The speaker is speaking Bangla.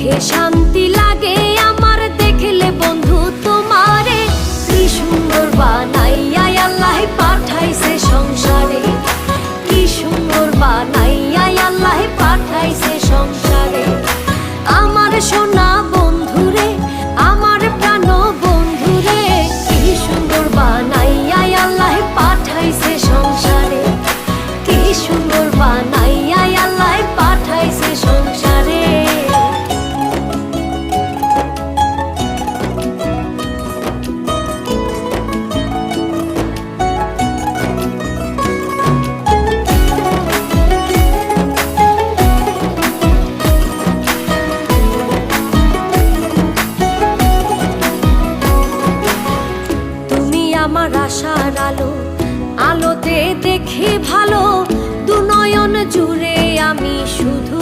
চোখে শান্তি লাগে আমার দেখলে বন্ধু তোমারে। কি সুন্দর বানাইয়া আল্লাহ পাঠাইছে সংসারে, কি সুন্দর বানাইয়া আল্লাহ পাঠাইছে সংসারে। আমার সোনা বন্ধুরে, আমার প্রাণ বন্ধুরে, কি সুন্দর বানাইয়া আল্লাহ পাঠাইছে সংসারে, কি সুন্দর বানাইয়া আল্লাহ পাঠাইছে সংসারে। আমার আশার আলো, আলোতে দেখি ভালো, দু নয়ন জুড়ে আমি শুধু